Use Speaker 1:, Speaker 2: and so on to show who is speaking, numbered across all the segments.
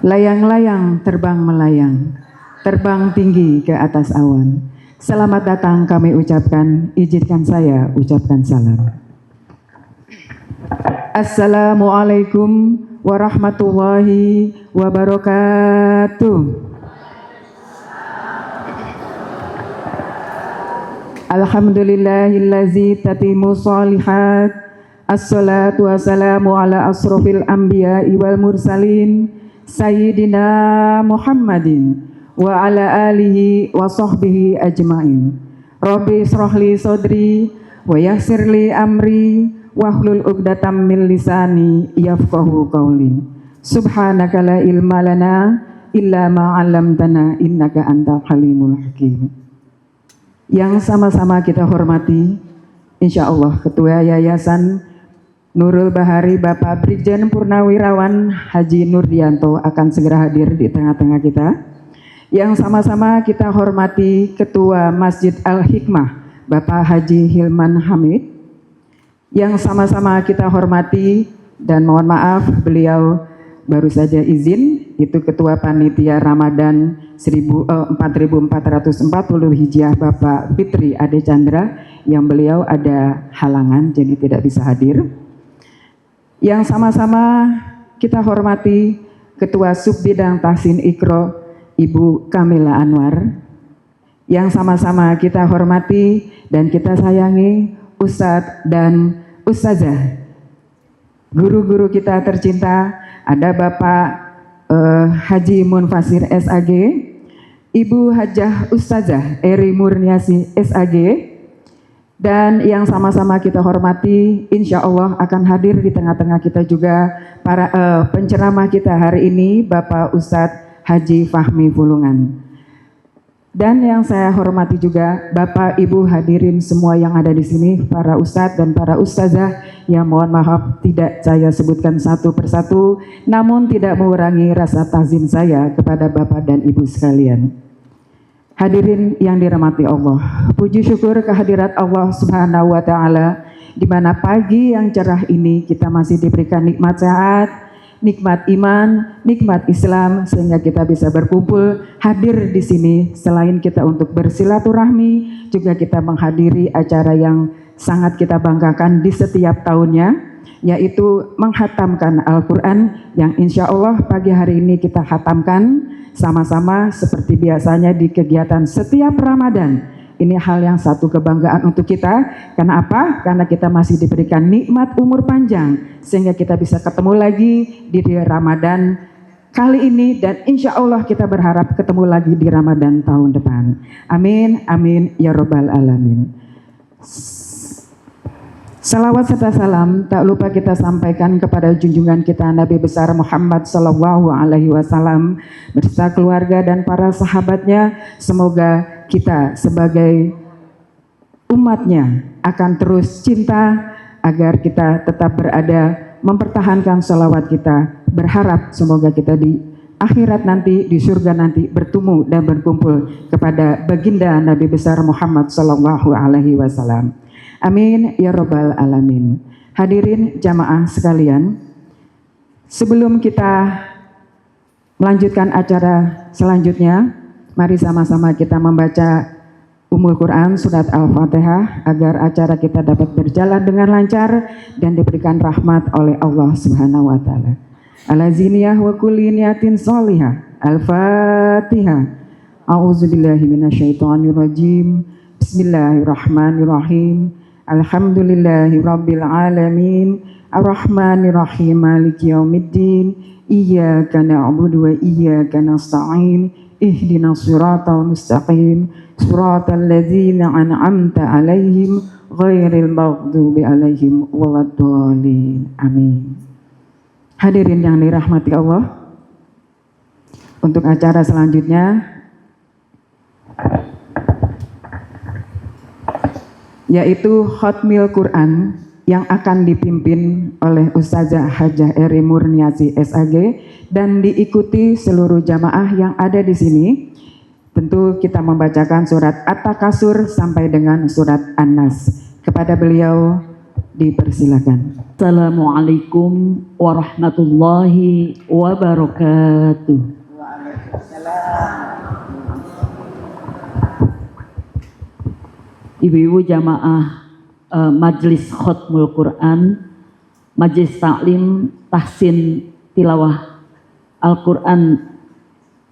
Speaker 1: Layang-layang terbang melayang, terbang tinggi ke atas awan. Selamat datang kami ucapkan, izinkan saya ucapkan salam. Assalamualaikum warahmatullahi wabarakatuh. Alhamdulillahillazi tatimu shalihat. Assalatu wassalamu ala asrofil anbiya'i wal mursalin Sayyidina Muhammadin wa ala alihi wa sahbihi ajma'in. Rabbi israhli sodri wa yassirli amri wahlul uqdatam min lisani yafqahu qawli. Subhanaka la ilma lana illa ma 'allamtana innaka antal halimul hakim. Yang sama-sama kita hormati insyaallah Ketua Yayasan Nurul Bahari Bapak Brigjen Purnawirawan Haji Nurdianto akan segera hadir di tengah-tengah kita. Yang sama-sama kita hormati Ketua Masjid Al-Hikmah Bapak Haji Hilman Hamid. Yang sama-sama kita hormati dan mohon maaf beliau baru saja izin, itu Ketua Panitia Ramadan 1440 Hijriah Bapak Fitri Ade Chandra, yang beliau ada halangan jadi tidak bisa hadir. Yang sama-sama kita hormati Ketua Subbidang Tahsin Ikro Ibu Kamila Anwar. Yang sama-sama kita hormati dan kita sayangi Ustadz dan Ustazah, guru-guru kita tercinta. Ada Bapak Haji Munfasir SAG, Ibu Hajah Ustazah Eri Murniasi SAG. Dan yang sama-sama kita hormati, insya Allah akan hadir di tengah-tengah kita juga para penceramah kita hari ini, Bapak Ustadz Haji Fahmi Fulungan. Dan yang saya hormati juga Bapak Ibu hadirin semua yang ada di sini, para Ustadz dan para Ustazah yang mohon maaf tidak saya sebutkan satu persatu, namun tidak mengurangi rasa takzim saya kepada Bapak dan Ibu sekalian. Hadirin yang dirahmati Allah, puji syukur kehadirat Allah Subhanahu wa Ta'ala, di mana pagi yang cerah ini kita masih diberikan nikmat sehat, nikmat iman, nikmat Islam, sehingga kita bisa berkumpul hadir di sini. Selain kita untuk bersilaturahmi, juga kita menghadiri acara yang sangat kita banggakan di setiap tahunnya, yaitu menghatamkan Al-Quran, yang insya Allah pagi hari ini kita hatamkan sama-sama seperti biasanya di kegiatan setiap Ramadan. Ini hal yang satu kebanggaan untuk kita. Karena apa? Karena kita masih diberikan nikmat umur panjang, sehingga kita bisa ketemu lagi di Ramadan kali ini, dan insya Allah kita berharap ketemu lagi di Ramadan tahun depan. Amin, amin, ya robbal alamin. Salawat serta salam tak lupa kita sampaikan kepada junjungan kita Nabi besar Muhammad Sallallahu Alaihi Wasallam beserta keluarga dan para sahabatnya. Semoga kita sebagai umatnya akan terus cinta agar kita tetap berada mempertahankan salawat kita. Berharap semoga kita di akhirat nanti, di surga nanti bertemu dan berkumpul kepada baginda Nabi besar Muhammad Sallallahu Alaihi Wasallam. Amin ya robbal alamin. Hadirin jamaah sekalian, sebelum kita melanjutkan acara selanjutnya, mari sama-sama kita membaca Ummul Quran surat Al-Fatihah agar acara kita dapat berjalan dengan lancar dan diberikan rahmat oleh Allah Subhanahu wa Ta'ala. Al-Ziniyah wa kulli niyatin sholihah. Al-Fatihah. A'udzubillahi minasyaitonirrajim. Bismillahirrahmanirrahim. Alhamdulillahi rabbil alamin. Ar-Rahmanirrahim. Maliki yaumiddin. Iyyaka na'budu wa iyyaka nasta'in. Ihdinas siratal mustaqim. Siratal ladzina an'amta 'alaihim ghairil maghdubi 'alaihim waladdallin. Amin. Hadirin yang dirahmati Allah, untuk acara selanjutnya yaitu Khatmil Quran yang akan dipimpin oleh Ustazah Hajah Eri Murniasi SAG dan diikuti seluruh jamaah yang ada di sini. Tentu kita membacakan surat At-Takasur sampai dengan surat An-Nas. Kepada beliau Dipersilakan.
Speaker 2: Assalamualaikum warahmatullahi wabarakatuh. Ibu-ibu jamaah Majelis Khatmul Quran, Majelis Taklim Tahsin Tilawah Al-Quran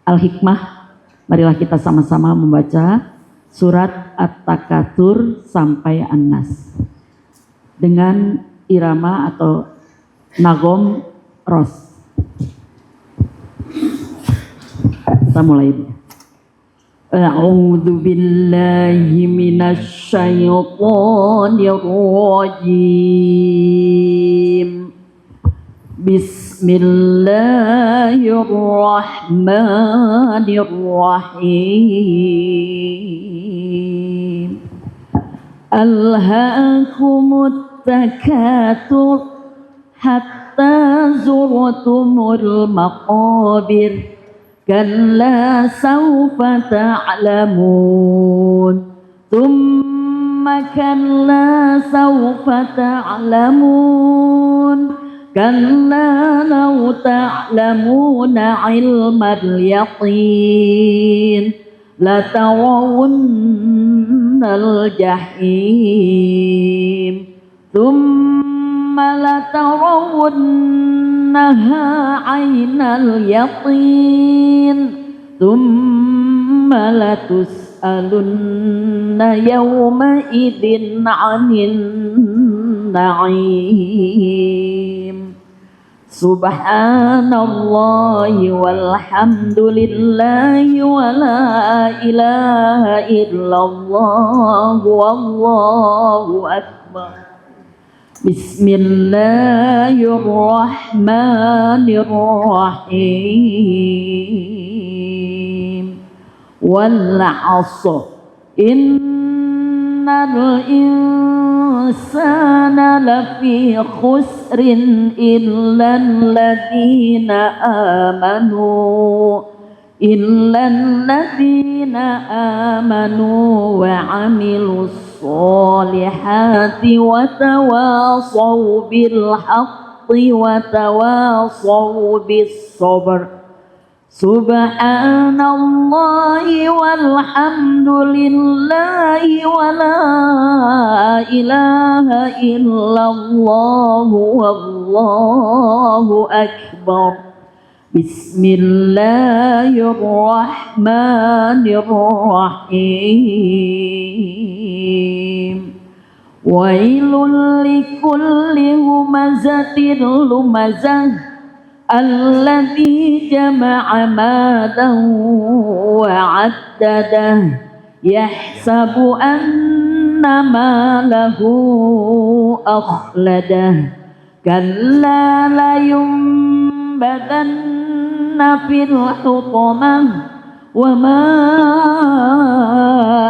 Speaker 2: Al-Hikmah, marilah kita sama-sama membaca surat At-Takatsur sampai An-Nas dengan irama atau nagom ros. Kita mulai. A'udzu billahi minasy syaithanir rajim. Bismillahirrahmanirrahim. Alhaakumut takatsur hatta zurtumul maqabir. Kalla sawfa ta'lamun. Thumma kalla sawfa ta'lamun. Kalla law ta'lamuna ilmal yaqin latarawunnal jahim. Thumma latarawunnaha 'ainal yaqin. Thumma latus'alunna yawma idzin 'anil na'im. Subhanallahi walhamdulillahi wa la ilaha illallah wallahu akbar. Bismillahirrahmanirrahim. Wal 'ashr innal insana lafi khusrin illal ladzina amanu wa 'amilus solihati wa tawasaw bil haqqi wa tawasaw bis sabr. Subhanallahi walhamdulillahi wa la ilaha illallah wallahu akbar. Bismillahirrahmanirrahim. Wailul likulli humazatin lumazah alladzi jama'a malan wa 'addadah yahsabu anna malahu akhladah. Kalla la yunbadanna fil hutamah wa ma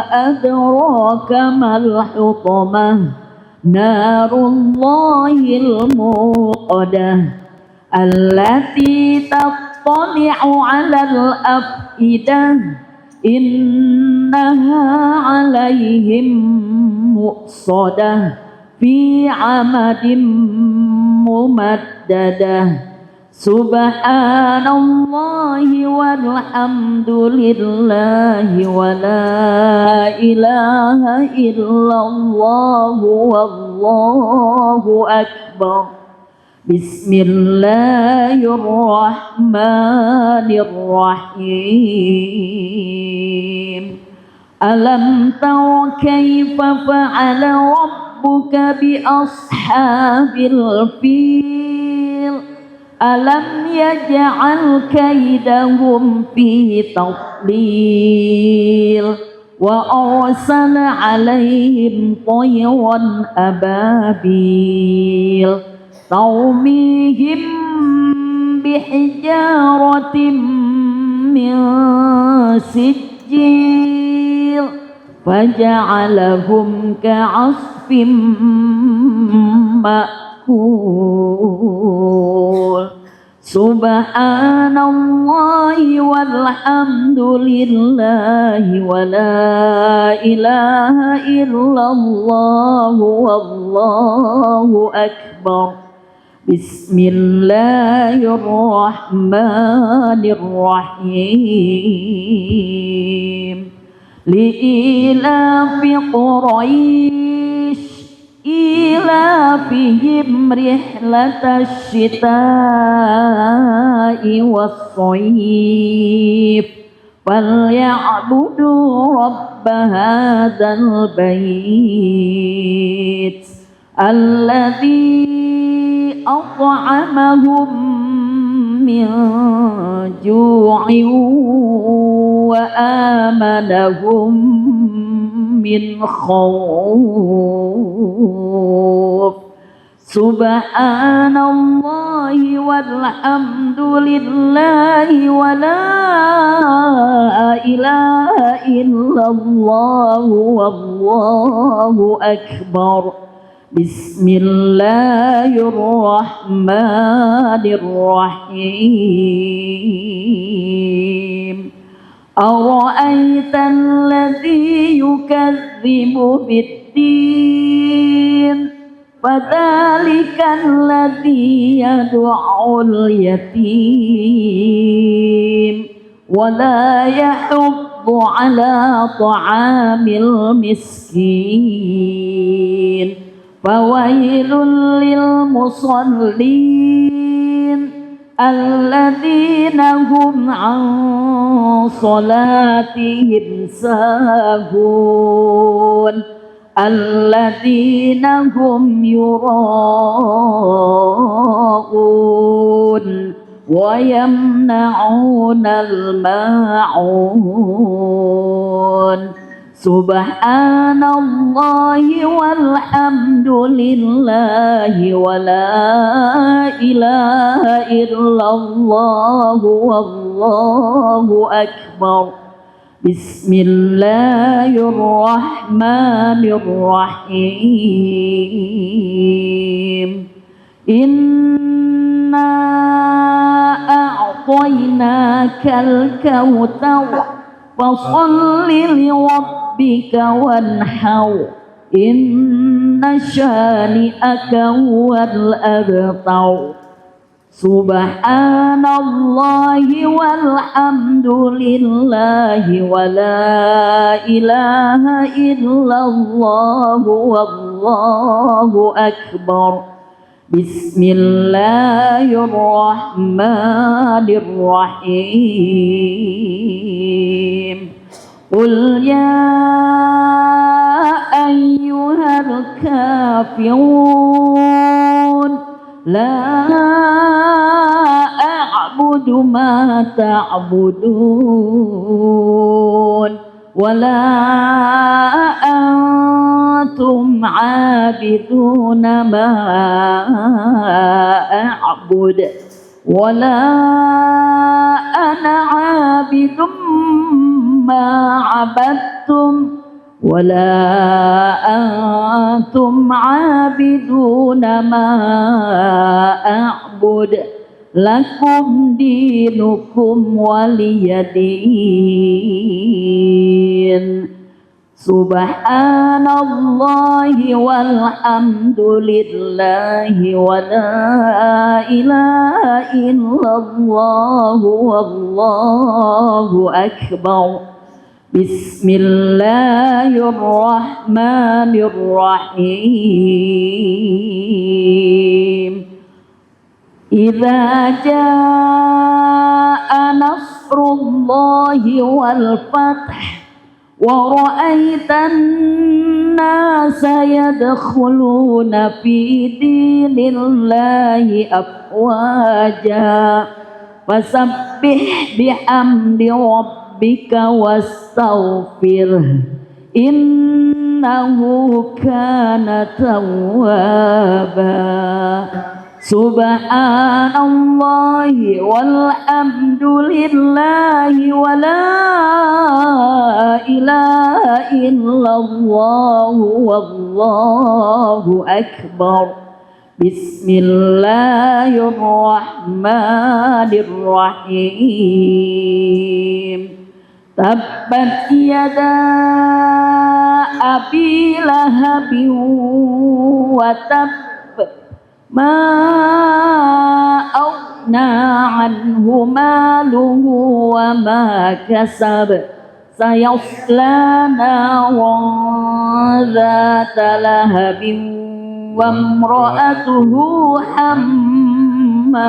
Speaker 2: adraka mal hutamah narullahil muqadah allati tattali'u 'alal afidah innaha 'alaihim muqsadah fi 'amadin mumaddadah. Subhanallahi walhamdulillahi wa la ilaha illallah wallahu akbar. Bismillahirrahmanirrahim. Alam tara kaifa fa'ala rabbuka bi ashabil fil. Alam yaj'al kaidahum fi tadlil wa arsala 'alaihim tayran ababil tarmihim bihijaratin min sijil faja'alahum ka'asfin ma'kul. Subhanallahi walhamdulillahi wa la ilaha illallah wallahu akbar. Bismillahirrahmanirrahim. Li'ilafi Quraisy ilafihim rihlatash shita'i was-shayf falyabudu rabba hadzal bait alladzi at'amahum min ju'in wa amanahum min khawf. Subhanallahi walhamdulillahi wa la ilaha illallah wallahu akbar. Bismillahirrahmanirrahim. Ara'aita alladhi yukazzibu bid-din fadzalika alladhi yad'ul yatim wa la yahuddu ala ta'amil miskin. Fawailul lil musallin alladzina hum an salatihim sahun alladzina hum yura'un wa yamna'unal ma'un. Subhanallahi walhamdulillahi wa la ilaha illallah wallahu akbar. Bismillahirrahmanirrahim. Inna a'tainakal kautsar fasholli lirabbika wanhar inna syani'aka huwal abtar. Subhanallahi walhamdulillahi wa la ilaha illallah wallahu akbar. Bismillahirrahmanirrahim. Qul ya ayyuhal kafirun la a'budu ma ta'budun wa la antum 'abiduna ma a'bud wa la ana 'abidum ma 'abadtum wala antum 'abiduna ma a'bud lakum dinukum waliyadin. Subhanallahi walhamdulillahi wa la ilaha illallah wallahu akbar. Bismillahirrahmanirrahim. Idza jaa nasrullahi wal fath wa ra'aitan nasa yadkhuluna fi dinillahi afwaja fasabbih bihamdi rabbika wastaghfir innahu kana tawwaba. Subhanallahi walhamdulillahi wa la ilaha illallah wallahu akbar. Bismillahirrahmanirrahim. Tabbat yada abi lahabin wa tabb, ma aghna anhu maluhu wa ma kasab, sayasla naran dhata lahabin wa imra'atuhu hammalatal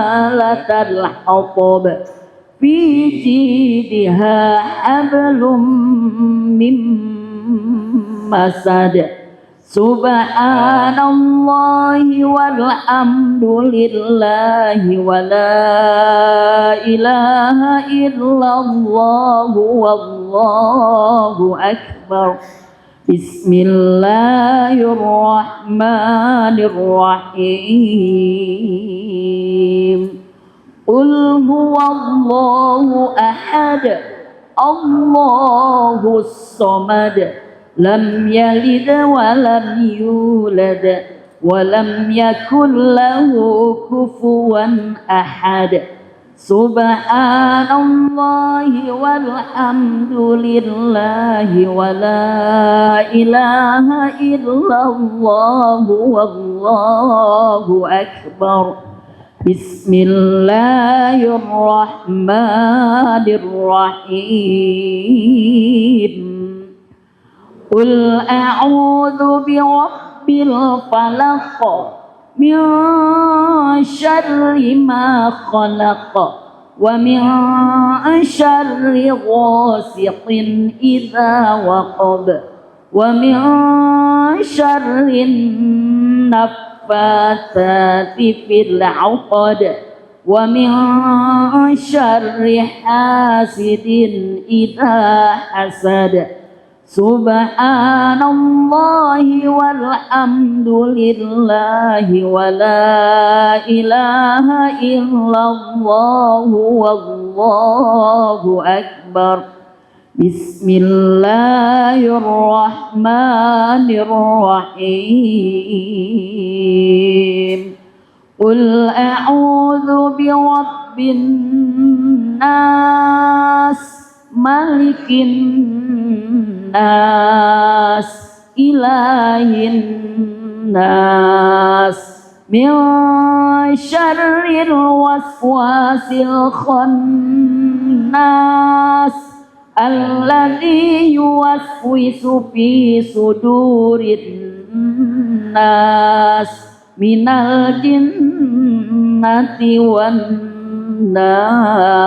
Speaker 2: hatab, fi jidha hablum min masad. Subhanallahi walhamdulillahi wa la ilaha illallah wallahu akbar. Bismillahirrahmanirrahim. Qul huwallahu ahad, Allahus samad, lam yalid wa lam yulad wa lam yakul lahu kufuwan ahad. Subhanallahi walhamdulillahi wa la ilaha illallah wallahu akbar. Bismillahirrahmanirrahim. Qul a'udzu birabbil falaq, min syarri ma khalaq, wa min syarri ghasiqin idza waqab, wa min syarri naffatsati fil 'uqad, wa min syarri hasidin idza hasad. Subhanallahi walhamdulillahi wa la ilaha illallah wallahu akbar. Bismillahirrahmanirrahim. Qul a'udzu birabbin nas, malikin nas, ilahin nas, min syarril waswasil khannas, alladzi yuwaswisu fi sudurin nas, minal jinnati wan nas.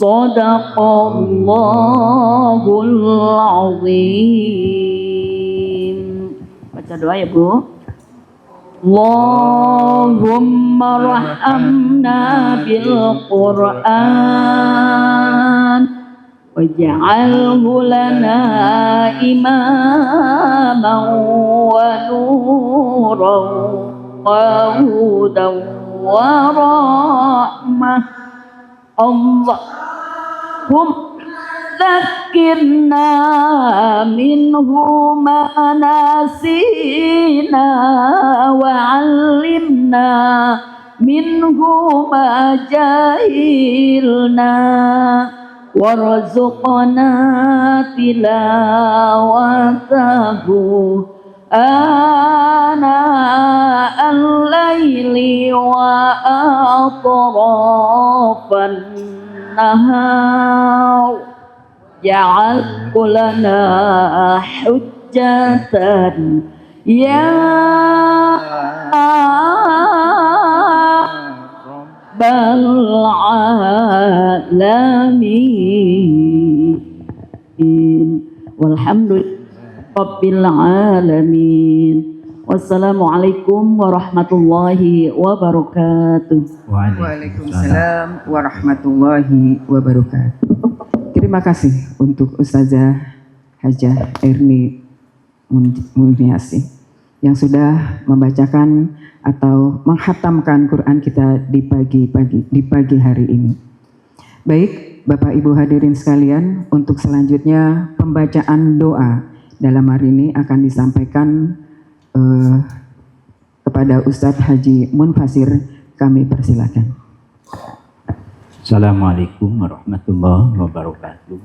Speaker 2: Shadaqallahul azim. Baca doa ya Bu. Allahumma rahamna bil Qur'an waj'alhu lana imaman wa nuran wa hudan wa rahmah. Allahumma Zakirna minhu ma nasina wa 'allimna minhu ma jahilna warzuqna tilawatahu ana al-laili wa atrafan nahar. Ja'al lana hujjatan ya Rabbal alamin. Walhamdulillahi Rabbil alamin. Wassalamualaikum warahmatullahi wabarakatuh.
Speaker 1: Waalaikumsalam warahmatullahi wabarakatuh. Terima kasih untuk Ustazah Hajah Erni Muniasi yang sudah membacakan atau menghatamkan Quran kita di pagi hari ini. Baik, Bapak Ibu hadirin sekalian, untuk selanjutnya pembacaan doa dalam hari ini akan disampaikan Kepada Ustadz Haji Munfasir kami persilakan.
Speaker 3: Assalamualaikum warahmatullahi wabarakatuh.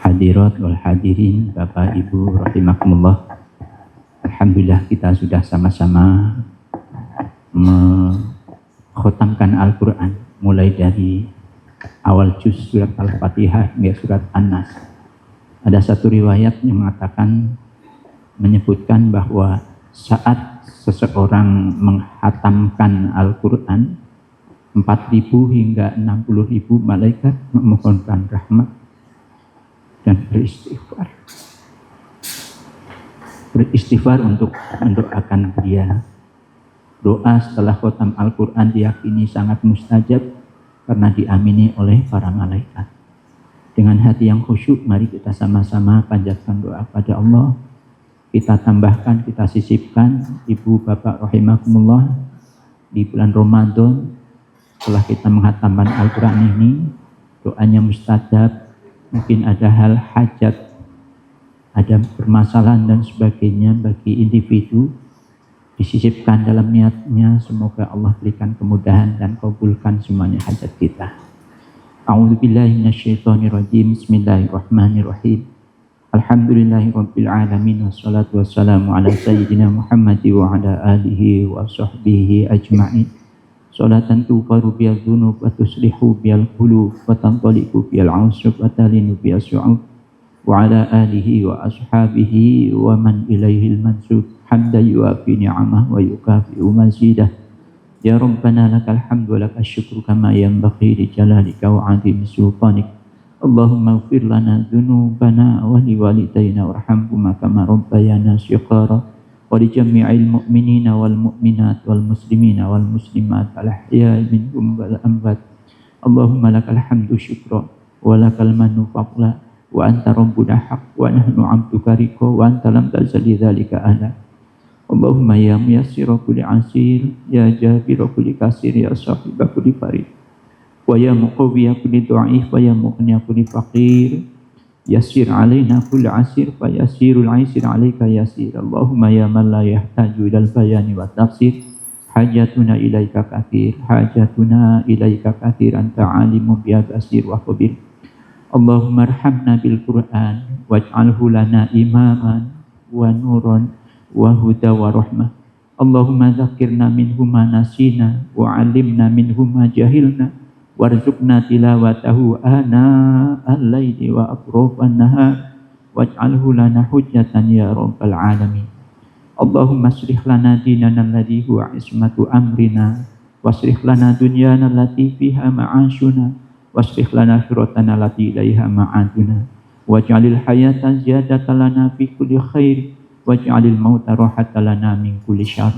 Speaker 3: Hadirat wal hadirin, Bapak Ibu rahimakumullah. Alhamdulillah kita sudah sama-sama mengkhatamkan Al-Quran mulai dari awal juz surat Al-Fatihah hingga surat An-Nas. Ada satu riwayat yang menyebutkan bahwa saat seseorang menghatamkan Al-Quran, 4.000 hingga 60.000 malaikat memohonkan rahmat dan beristighfar untuk mendoakan dia. Doa setelah khatam Al-Quran diyakini sangat mustajab karena diamini oleh para malaikat. Dengan hati yang khusyuk, mari kita sama-sama panjatkan doa pada Allah. Kita tambahkan, kita sisipkan, Ibu Bapak rahimakumullah, di bulan Ramadan setelah kita menghatamkan Al-Quran ini, doanya mustajab. Mungkin ada hal hajat, ada permasalahan dan sebagainya bagi individu, disisipkan dalam niatnya, semoga Allah berikan kemudahan dan kabulkan semuanya hajat kita. A'udzubillahi minasyaitonirrajim. Bismillahirrahmanirrahim. Alhamdulillahirabbil alamin, wassalatu wassalamu ala sayyidina Muhammad wa ala alihi wa sahbihi ajma'in. Salatan tuqaru biyal dhunub wa tuslihu biyal qulub wa tantaliqu biyal ausub wa talinu biyal su'ub wa ala alihi wa ashabihi wa man ilaihil mansub. Hamda yuafi ni'amah wa yukafi'u mazidah. Ya Rabbana lakal hamdu wa lakal syukru kama yanbaghi li jalalika wa 'azimi sultanik. Allahumma ighfir lana dhunubana wa li walidayna warhamhuma kama rabbayana shighara. Wa li jami'il mu'minina wal mu'minat wal muslimina wal muslimat al ahya'i minhum wal amwat. Allahumma lakal hamdu syukra wa lakal mannu fadla wa anta rabbuna haqq wa nahnu 'abduka riqa wa anta lam tazali dzalika ahla. Allahumma ya muyassira kulli asir, ya jabira kulli kasir, ya sahiba kulli farid, wa ya muqawwiya kulli dha'if, wa ya mughniya kulli faqir. Yassir alaina kulli asir fa yassirul aisir alaika yasir. Allahumma ya man la yahtaju ilal bayani wa tafsir, hajatuna ilaika kathir, hajatuna ilaika kathir, anta alimun biha basir wa khabir. Allahumma arhamna bil Qur'an waj'alhu lana imaman wa nuran wa huda wa rahmah. Allahumma dzakirna minhu ma nasina wa 'allimna minhu ma jahilna warzuqna tilawatahu ana al-laili wa atrafan nahar waj'alhu lana hujjatan ya rabbal alamin. Allahumma asrih lana dinana alladhi huwa ismatu amrina wasrih lana dunyana allati fiha ma'ashuna wasrih lana akhiratana allati ilaiha ma'aduna waj'alil hayata ziyadatan lana fi kulli khair waj'alil mauta rahatan lana min kulli syarr.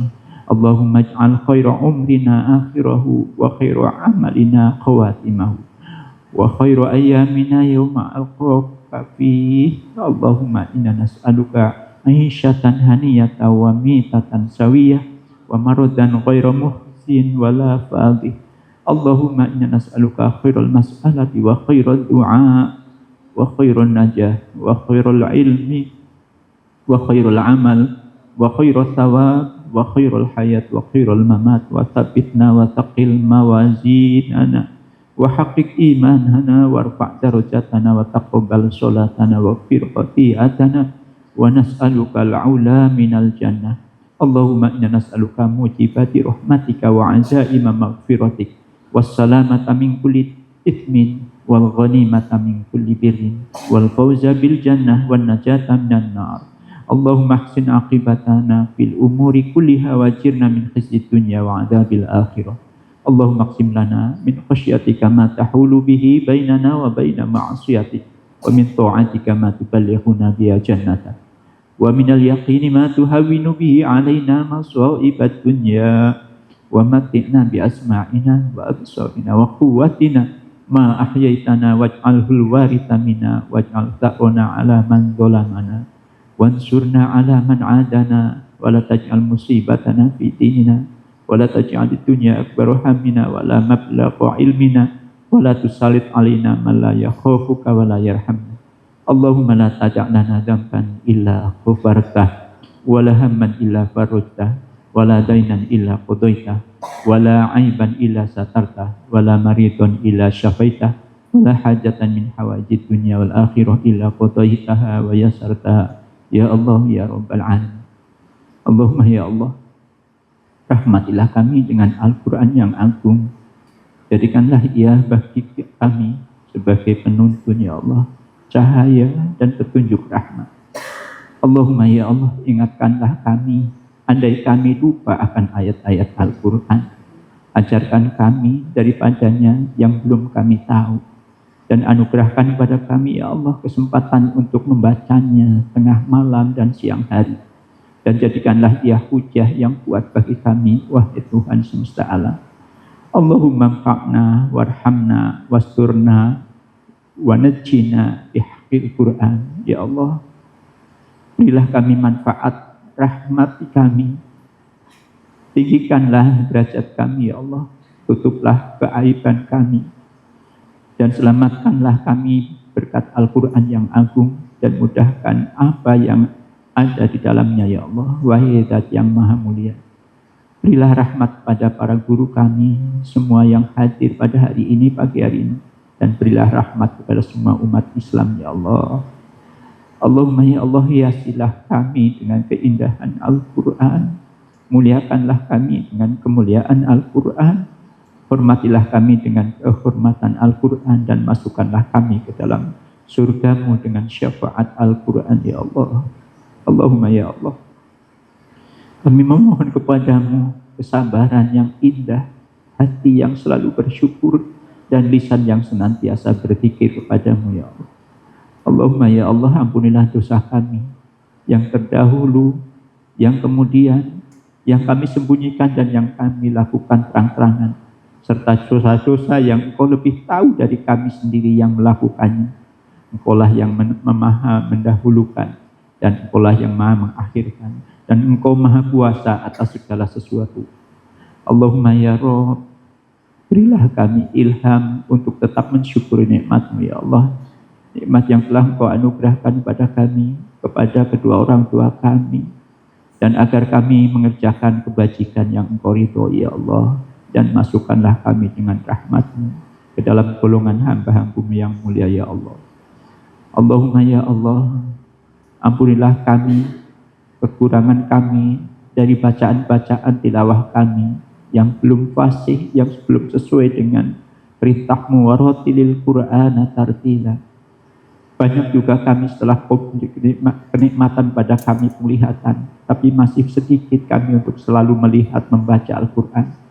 Speaker 3: Allahumma ij'al khaira umrina akhirahu wa khaira amalina khawatimahu wa khaira ayyamina yawma alqaka fihi. Allahumma inna nas'aluka aisyatan haniyatan wa mitatan sawiyah wa maradan ghaira muhsin wa la fadih. Allahumma inna nas'aluka khairal mas'alati wa khairal du'a wa khairal najah wa khairal ilmi wa khairal amal wa khairal thawab wa khairul hayat wa khairul mamat wa thabbitna wa taqil mawazinana wa haqiq imanana warfa' darajatana wa taqabbal sholatana wa fir khati'atana wa nas'aluka al-'ula minal jannah. Allahumma inna nas'aluka mujibati rahmatika wa azaima maghfiratik wassalamata min kulli ithmin wal ghanimata min kulli birrin wal fawza bil jannah wan najata minan nar. Allahumma ahsin aqibatana fil umuri kulliha wajirna min khizyid dunya wa adzabil akhirah. Allahumma aqsim lana min khasyatika ma tahulu bihi bainana wa baina ma'asiyatik wa min ta'atika ma tuballighuna biha jannatak wa minal yaqini ma tuhawwinu bihi alaina masa'ibad dunya wa matti'na bi asma'ina wa absarina wa quwwatina ma ahyaitana waj'alhul waritha minna waj'al tha'rana ala man zalamana wansurna ala man adana wa la taj'al musibatana fi dinina wa la taj'al dunya akbar hammina wa la mablagha ilmina wa la tusallit alaina man la yakhafuka wa la yarhamna. Allahumma la tada' lana dzamban illa ghafartah wa la hamman illa farajtah wa la dainan illa qadaitah wa la aiban illa satartah wa la maridun illa syafaitah wa la hajatan min hawaijid dunya wal akhirah illa qadaitaha wa yasartaha ya Allah ya rabbal alamin. Allahumma ya Allah, rahmatilah kami dengan Al-Quran yang agung. Jadikanlah ia bagi kami sebagai penuntun ya Allah, cahaya dan petunjuk rahmat. Allahumma ya Allah, ingatkanlah kami andai kami lupa akan ayat-ayat Al-Quran. Ajarkan kami daripadanya yang belum kami tahu. Dan anugerahkan kepada kami ya Allah kesempatan untuk membacanya tengah malam dan siang hari. Dan jadikanlah ia hujah yang kuat bagi kami, wahai Tuhan semesta alam. Allahumma fa'na warhamna wasturna wa najjina bihaqqil Qur'an. Ya Allah, berilah kami manfaat, rahmati kami. Tinggikanlah derajat kami ya Allah. Tutuplah keaiban kami. Dan selamatkanlah kami berkat Al-Quran yang agung. Dan mudahkan apa yang ada di dalamnya ya Allah, wahai Zat yang maha mulia. Berilah rahmat pada para guru kami, semua yang hadir pada hari ini, pagi hari ini. Dan berilah rahmat kepada semua umat Islam ya Allah. Allahumma ya Allah, hiasilah kami dengan keindahan Al-Quran. Muliakanlah kami dengan kemuliaan Al-Quran. Hormatilah kami dengan kehormatan Al-Quran. Dan masukkanlah kami ke dalam surgamu dengan syafaat Al-Quran ya Allah. Allahumma ya Allah, kami memohon kepadamu kesabaran yang indah, hati yang selalu bersyukur, dan lisan yang senantiasa berzikir kepadamu ya Allah. Allahumma ya Allah, ampunilah dosa kami yang terdahulu, yang kemudian, yang kami sembunyikan dan yang kami lakukan terang-terangan, serta dosa-dosa yang Engkau lebih tahu dari kami sendiri yang melakukannya. Engkaulah yang maha mendahulukan, dan Engkaulah yang maha mengakhirkan, dan Engkau maha kuasa atas segala sesuatu. Allahumma ya Rabb, berilah kami ilham untuk tetap mensyukuri nikmat-Mu ya Allah. Nikmat yang telah Engkau anugerahkan kepada kami, kepada kedua orang tua kami, dan agar kami mengerjakan kebajikan yang Engkau ridhoi ya Allah. Dan masukkanlah kami dengan rahmat-Mu ke dalam golongan hamba-hamba-Mu yang mulia ya Allah. Allahumma ya Allah, ampunilah kami, kekurangan kami dari bacaan-bacaan tilawah kami yang belum fasih, yang belum sesuai dengan perintah-Mu, waratilil Qur'ana tartila. Banyak juga kami setelah kenikmatan pada kami penglihatan, tapi masih sedikit kami untuk selalu melihat membaca Al-Quran.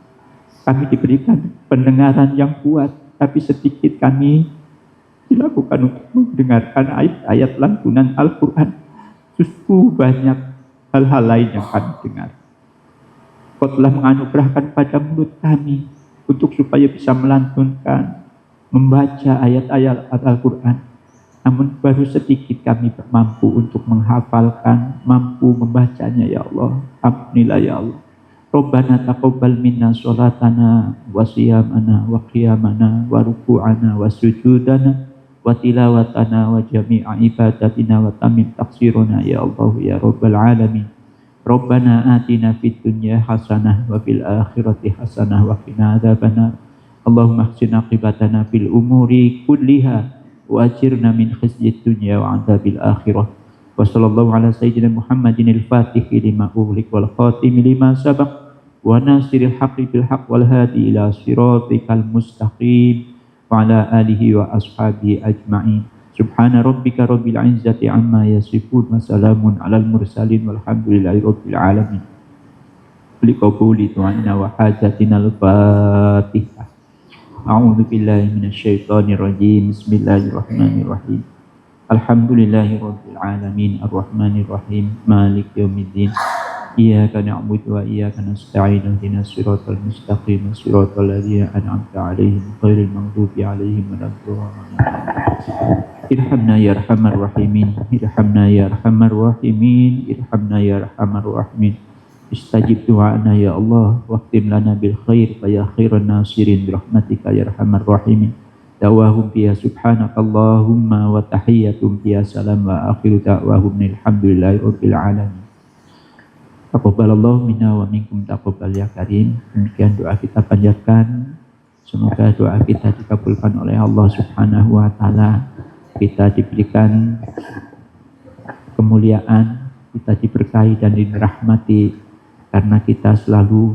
Speaker 3: Kami diberikan pendengaran yang kuat, tapi sedikit kami dilakukan untuk mendengarkan ayat-ayat lantunan Al-Quran. Justru banyak hal-hal lain yang kami dengar. Kau telah menganugerahkan pada mulut kami untuk supaya bisa melantunkan, membaca ayat-ayat Al-Quran. Namun baru sedikit kami mampu untuk menghafalkan, mampu membacanya ya Allah. Ampunilah ya Allah. Rabbana taqabbal minna sholatana wa siyamana wa qiyamana wa ruku'ana wa sujudana wa tilawatana wa jami'a ibadatina wa tamim taksiruna ya Allah ya Rabbal alamin. Rabbana atina fid dunya hasanah wa fil akhirati hasanah wa qina adzabannar. Allahumma ahsin aqibatana fil umuri kulliha wa ajirna min khizyid dunya wa adzabil akhirah. Wa sallallahu ala sayyidina Muhammadin al-Fatih lima ughliq wal khatim lima sabaq wa nasiril haqqi bil haqq wal hadi ila siratikal mustaqim wa ala alihi wa ashabihi ajma'in. Subhana rabbika rabbil izzati amma yasifun wa salamun alal mursalin walhamdulillahi rabbil alamin. Liqabuli tu'anna wa hajatina al-Fatihah. A'udzu billahi minasyaitonir rajim. Bismillahirrahmanirrahim. Alhamdulillahi rabbil alamin arrahmanir rahim maliki yaumiddin. Iyyaka na'budu wa iyyaka nasta'in ihdinas siratal mustaqim siratal ladzina an'amta 'alaihim ghairil maghdubi 'alaihim waladdallin. Irhamna ya arhamar rahimin, irhamna ya arhamar rahimin, irhamna ya arhamar rahimin. Istajib du'ana ya Allah, waqtim lana bil khair fa ya khairan nasirin bi rahmatika ya arhamar rahimin. da'wahum fiha subhanakallahumma wa tahiyyatum fiha salam wa akhiru da'wahum alhamdulillahi rabbil alamin. Taqabbalallahu minna wa minkum taqabbal ya karim. Demikian doa kita panjatkan. Semoga doa kita dikabulkan oleh Allah Subhanahu wa taala. Kita diberikan kemuliaan, kita diberkahi dan dirahmati karena kita selalu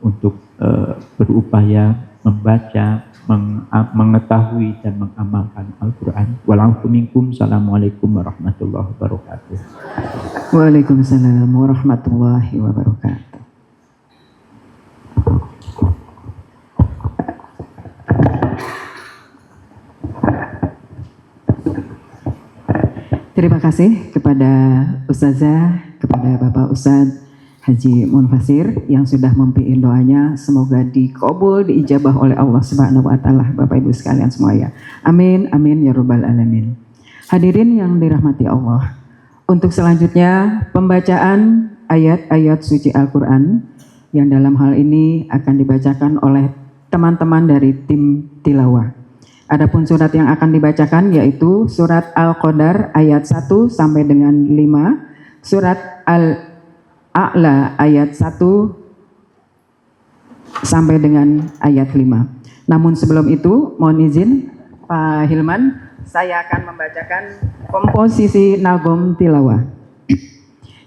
Speaker 3: untuk berupaya membaca, mengetahui dan mengamalkan Al-Qur'an. Wa'alaikum minkum. Assalamualaikum warahmatullahi wabarakatuh.
Speaker 1: Waalaikumsalam warahmatullahi wabarakatuh. Terima kasih kepada Ustazah, kepada Bapak Ustadz Haji Munfasir yang sudah mempiin doanya, semoga dikabul, diijabah oleh Allah Subhanahu wa taala. Bapak Ibu sekalian semua ya. Amin amin ya rabbal alamin. Hadirin yang dirahmati Allah. Untuk selanjutnya pembacaan ayat-ayat suci Al-Qur'an yang dalam hal ini akan dibacakan oleh teman-teman dari tim tilawah. Adapun surat yang akan dibacakan yaitu surat Al-Qadar ayat 1 sampai dengan 5, surat Al-A'la ayat 1 sampai dengan ayat 5. Namun sebelum itu mohon izin Pak Hilman, saya akan membacakan komposisi nagom tilawah.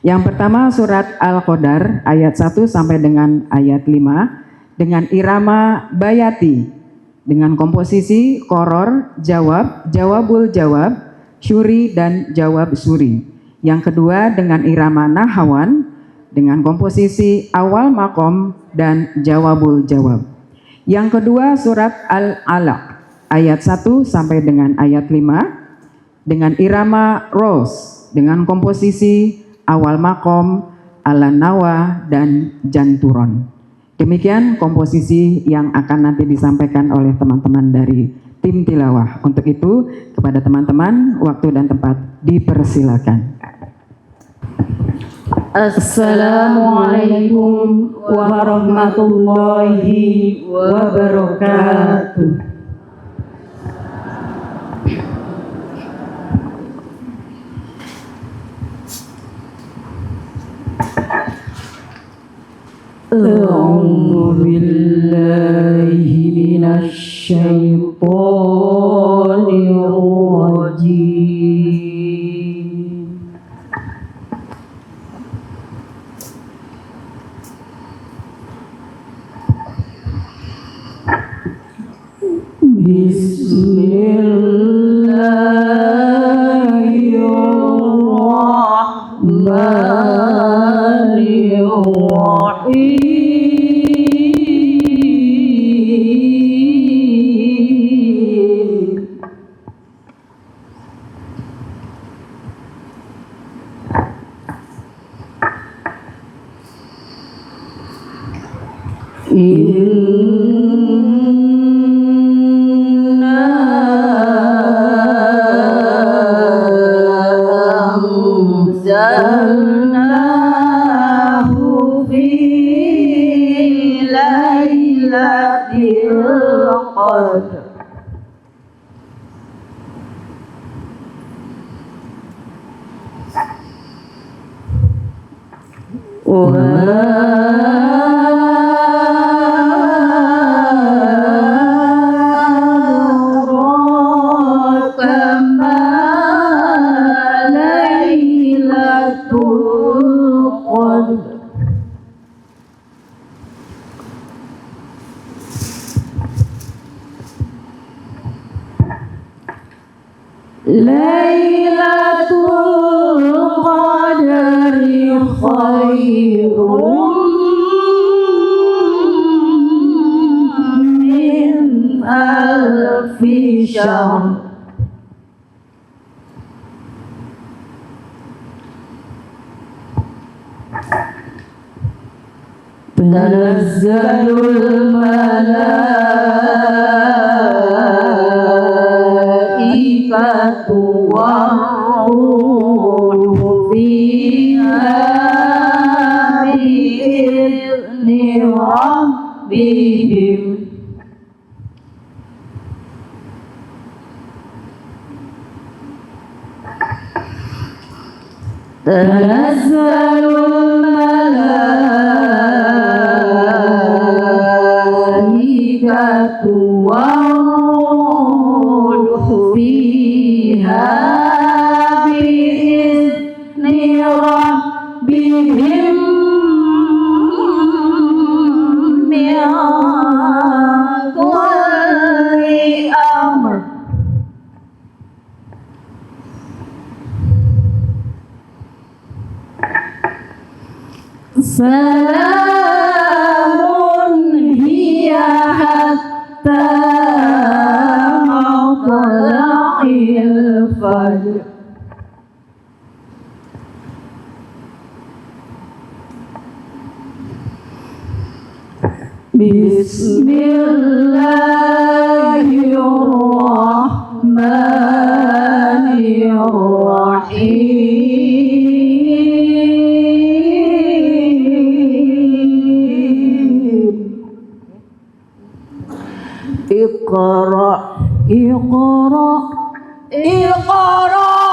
Speaker 1: Yang pertama surat Al-Qadar ayat 1 sampai dengan ayat 5 dengan irama bayati, dengan komposisi koror, jawab, jawabul jawab, syuri dan jawab suri. Yang kedua dengan irama nahawan dengan komposisi awal makom dan jawabul jawab. Yang kedua surat Al-Alaq ayat 1 sampai dengan ayat 5 dengan irama ros dengan komposisi awal makom, ala-nawa dan janturon. Demikian komposisi yang akan nanti disampaikan oleh teman-teman dari tim tilawah. Untuk itu, kepada teman-teman, waktu dan tempat dipersilakan.
Speaker 2: Assalamualaikum warahmatullahi wabarakatuh. أعوذ بالله من الشيطان الرجيم. بسم الله الرحمن الرحيم. أنزلناه في ليلة القدر Lailatul Qadri khairum min alfi syahr. Tanazzalul malaikatu war-ruhu fiha bi'izni rabbihim تنزل الملائكة والروح فيها بإذن ربهم من كل أمر. سلام هي حتى مطلع الفجر. بسم الله الرحمن الرحيم. اقرأ اقرأ اقرأ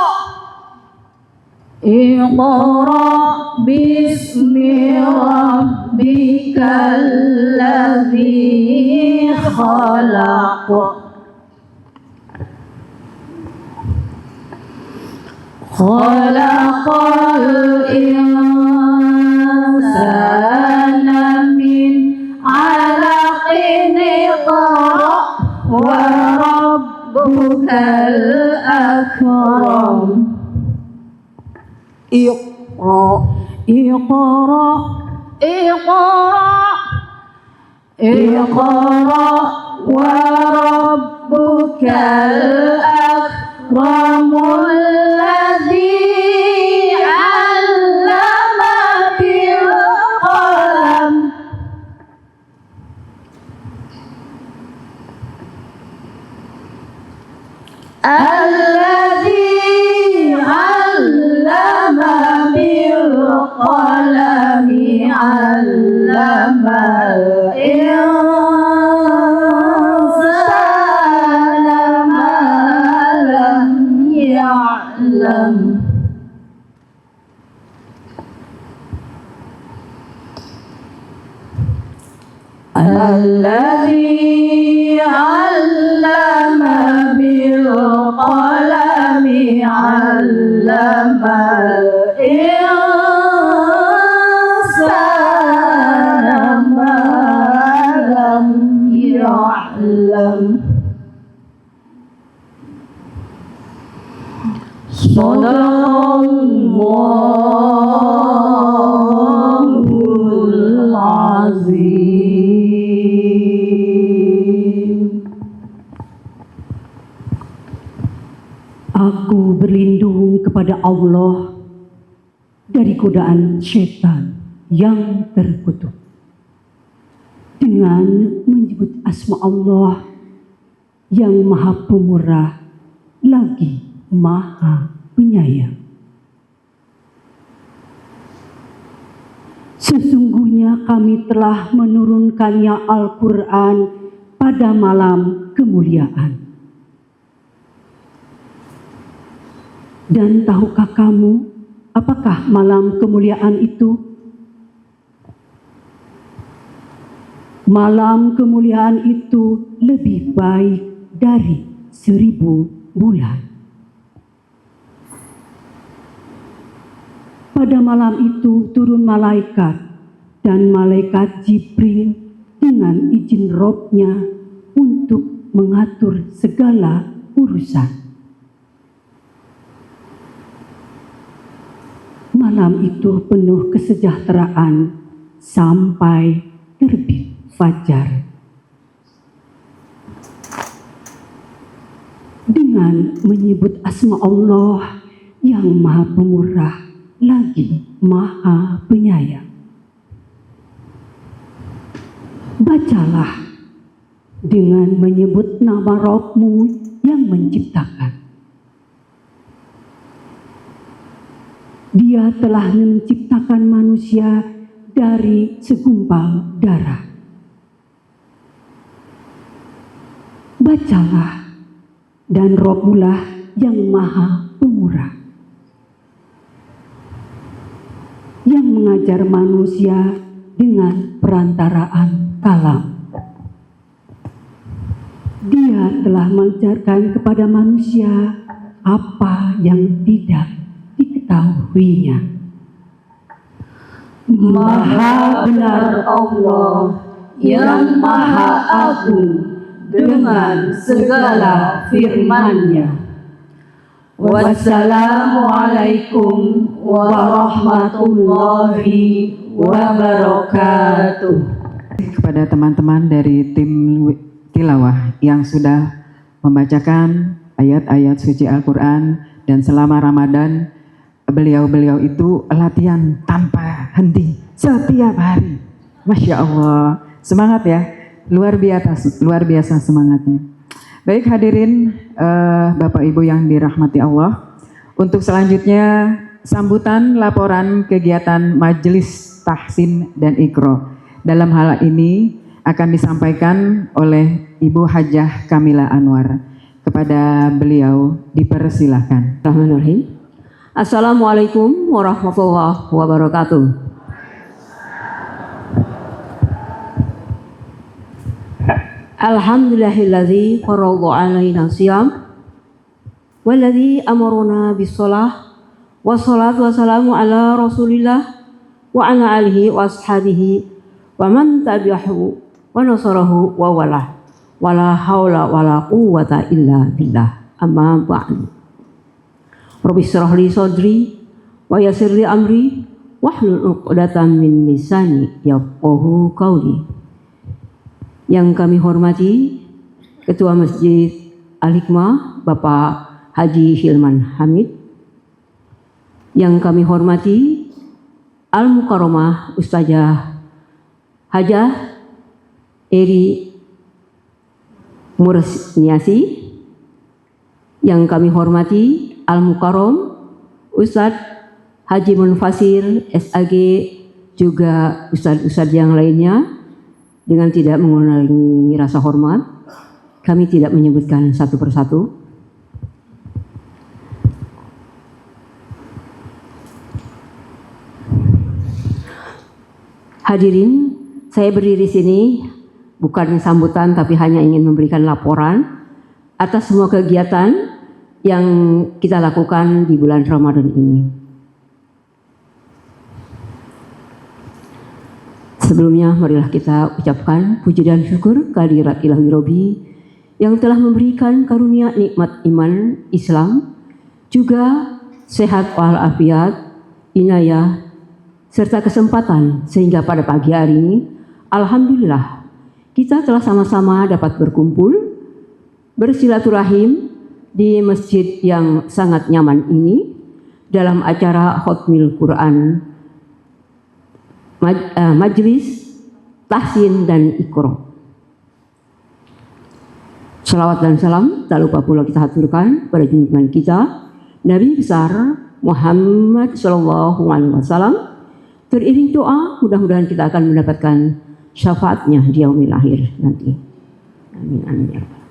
Speaker 2: اقرأ باسم ربك الذي خلق. خلق الإنسان من علق. اقرأ وربك الأكرم. اقرأ اقرأ اقرأ اقرأ وربك الأكرم الذي علم بالقلم. الذي علم بالقلم علم الإنسان ما لم يعلم. الذي علم بالقلم علم الإنسان ما لم يعلم. Sadaqallahul azim.
Speaker 4: Aku berlindung kepada Allah dari godaan syaitan yang terkutuk dengan menyebut asma Allah yang Maha Pemurah lagi Maha Penyayang. Sesungguhnya kami telah menurunkannya Al-Quran pada malam kemuliaan. Dan tahukah kamu apakah malam kemuliaan itu? Malam kemuliaan itu lebih baik dari 1000 bulan. Pada malam itu turun malaikat dan malaikat Jibril dengan izin Robnya untuk mengatur segala urusan. Malam itu penuh kesejahteraan sampai terbit fajar. Dengan menyebut asma Allah yang Maha Pemurah lagi Maha Penyayang. Bacalah dengan menyebut nama Rabb-Mu yang menciptakan. Dia telah menciptakan manusia dari segumpal darah. Bacalah, dan Rabb-Mulah yang Maha Pemurah. mengajar manusia dengan perantaraan kalam. Dia telah mengajarkan kepada manusia apa yang tidak diketahuinya.
Speaker 2: Maha benar Allah yang Maha Agung dengan segala firman-Nya. Wassalamualaikum warahmatullahi wabarakatuh.
Speaker 1: Kepada teman-teman dari tim tilawah yang sudah membacakan ayat-ayat suci Al-Quran, dan selama Ramadan beliau-beliau itu latihan tanpa henti setiap hari. Masya Allah, semangat ya, luar biasa semangatnya. Baik hadirin Bapak Ibu yang dirahmati Allah, untuk selanjutnya sambutan laporan kegiatan Majelis Tahsin dan Iqra. Dalam hal ini akan disampaikan oleh Ibu Hajah Kamila Anwar. Kepada beliau dipersilahkan.
Speaker 5: Bismillahirrahmanirrahim. Assalamualaikum warahmatullahi wabarakatuh. Alhamdulillahilladzi farada alaina siyam walladzi amaruna bis-shalah wassalatu wassalamu ala Rasulillah wa ala alihi wa ashabihi wa man tabi'ahu wa nasarahu wa walah. Wala haula wala quwwata illa billah. Amma ba'du. Rabbi shrah li sadri wa yassir li amri wahlul 'uqdatam min lisani yafqahu qawli. Yang kami hormati Ketua Masjid Al-Hikmah Bapak Haji Hilman Hamid. Yang kami hormati Al-Mukarramah Ustazah Hajah Eri Murniasi. Yang kami hormati Al-Mukarram Ustadz Haji Munfasir SAG, juga ustadz-ustadz yang lainnya. Dengan tidak mengurangi rasa hormat, kami tidak menyebutkan satu persatu. Hadirin, saya berdiri sini bukan sambutan tapi hanya ingin memberikan laporan atas semua kegiatan yang kita lakukan di bulan Ramadan ini. Sebelumnya marilah kita ucapkan puji dan syukur kehadirat Ilahi Robbi yang telah memberikan karunia nikmat iman Islam, juga sehat walafiat, inayah, serta kesempatan sehingga pada pagi hari ini alhamdulillah kita telah sama-sama dapat berkumpul bersilaturahim di masjid yang sangat nyaman ini dalam acara Khatmil Quran Majelis Tahsin dan Iqra. Salawat dan salam tak lupa pula kita haturkan pada junjungan kita Nabi besar Muhammad SAW. Teriring doa, mudah-mudahan kita akan mendapatkan syafaatnya di yaumil akhir nanti. Amin amin ya rabbal.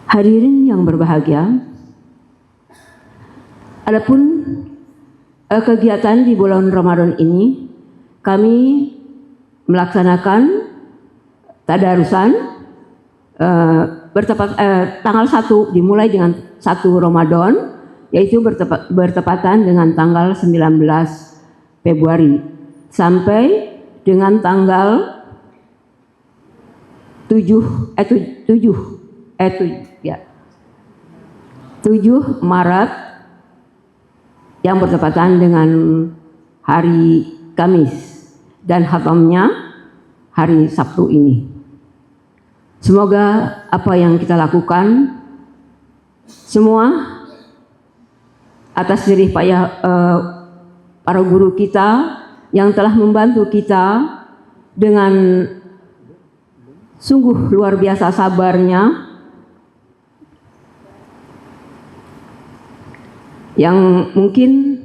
Speaker 5: Hadirin yang berbahagia, adapun kegiatan di bulan Ramadan ini kami melaksanakan tadarusan tanggal 1 dimulai dengan 1 Ramadan, yaitu bertepatan dengan tanggal 19 Februari sampai dengan tanggal 7 Maret yang bertepatan dengan hari Kamis dan khatamnya hari Sabtu ini. Semoga apa yang kita lakukan semua atas jerih payah para guru kita yang telah membantu kita dengan sungguh luar biasa sabarnya, yang mungkin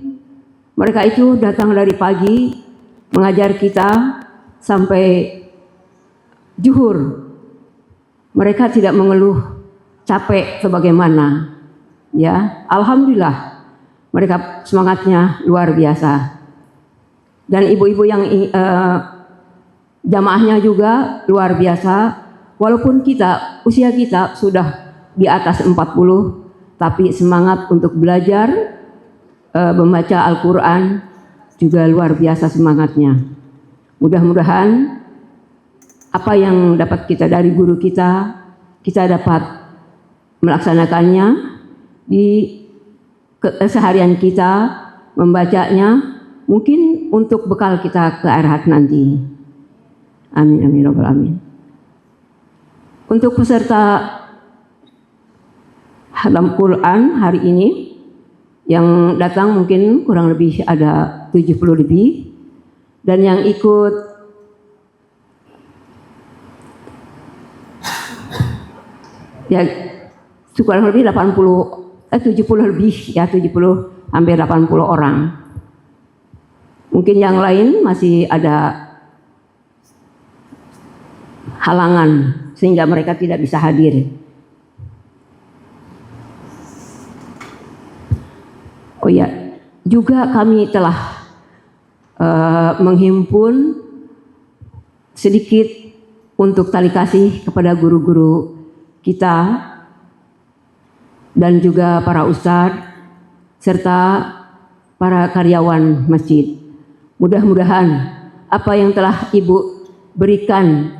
Speaker 5: mereka itu datang dari pagi mengajar kita sampai zuhur. Mereka tidak mengeluh capek sebagaimana, ya. Alhamdulillah mereka semangatnya luar biasa. Dan ibu-ibu yang jamaahnya juga luar biasa. Walaupun usia kita sudah di atas 40, tapi semangat untuk belajar membaca Al-Quran juga luar biasa semangatnya. Mudah-mudahan apa yang dapat kita dari guru kita dapat melaksanakannya di keseharian kita, membacanya, mungkin untuk bekal kita ke akhirat nanti. Amin amin robbal alamin. Untuk peserta hatam Quran hari ini yang datang mungkin kurang lebih ada 70 lebih, dan yang ikut ya kurang lebih 70 lebih ya, 70 hampir 80 orang. Mungkin yang lain masih ada halangan sehingga mereka tidak bisa hadir. Oh ya, juga kami telah menghimpun sedikit untuk tali kasih kepada guru-guru kita dan juga para ustadz serta para karyawan masjid. Mudah-mudahan apa yang telah Ibu berikan,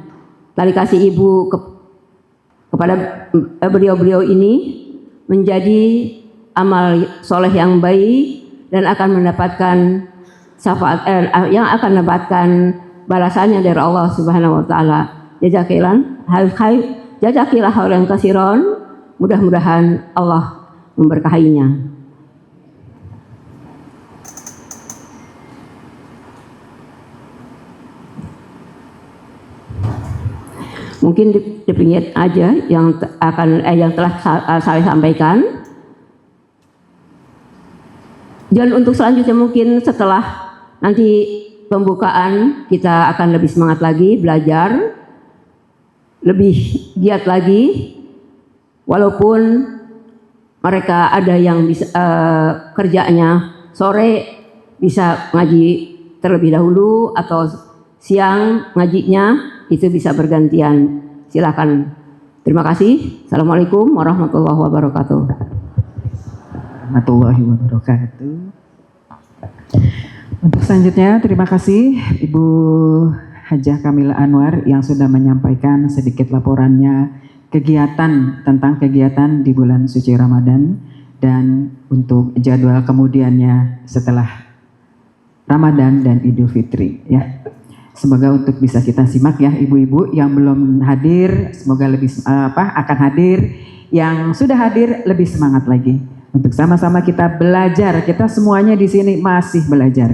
Speaker 5: tali kasih Ibu kepada beliau-beliau ini menjadi amal soleh yang baik dan akan mendapatkan syafaat yang akan mendapatkan balasannya dari Allah Subhanahu wa taala. Jazakillah khairan katsiran. Mudah-mudahan Allah memberkahinya. Mungkin dipingat aja yang telah saya sampaikan. Dan untuk selanjutnya mungkin setelah nanti pembukaan kita akan lebih semangat lagi belajar, lebih giat lagi. Walaupun mereka ada yang bisa kerjanya sore bisa ngaji terlebih dahulu atau siang ngajinya itu bisa bergantian. Silakan. Terima kasih. Assalamualaikum warahmatullahi wabarakatuh.
Speaker 1: Warahmatullahi wabarakatuh. Untuk selanjutnya terima kasih Ibu Hajah Kamila Anwar yang sudah menyampaikan sedikit laporannya tentang kegiatan di bulan suci Ramadan dan untuk jadwal kemudiannya setelah Ramadan dan Idul Fitri ya. Semoga untuk bisa kita simak ya ibu-ibu yang belum hadir, semoga lebih akan hadir, yang sudah hadir lebih semangat lagi untuk sama-sama kita belajar. Kita semuanya di sini masih belajar.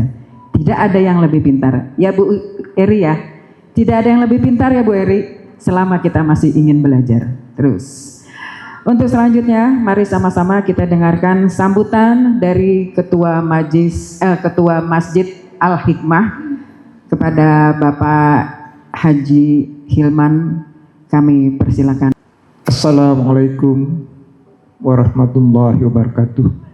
Speaker 1: Tidak ada yang lebih pintar. Ya Bu Eri ya. Tidak ada yang lebih pintar ya Bu Eri selama kita masih ingin belajar terus. Untuk selanjutnya mari sama-sama kita dengarkan sambutan dari Ketua Masjid Al-Hikmah kepada Bapak Haji Hilman. Kami persilakan.
Speaker 6: Assalamualaikum warahmatullahi wabarakatuh.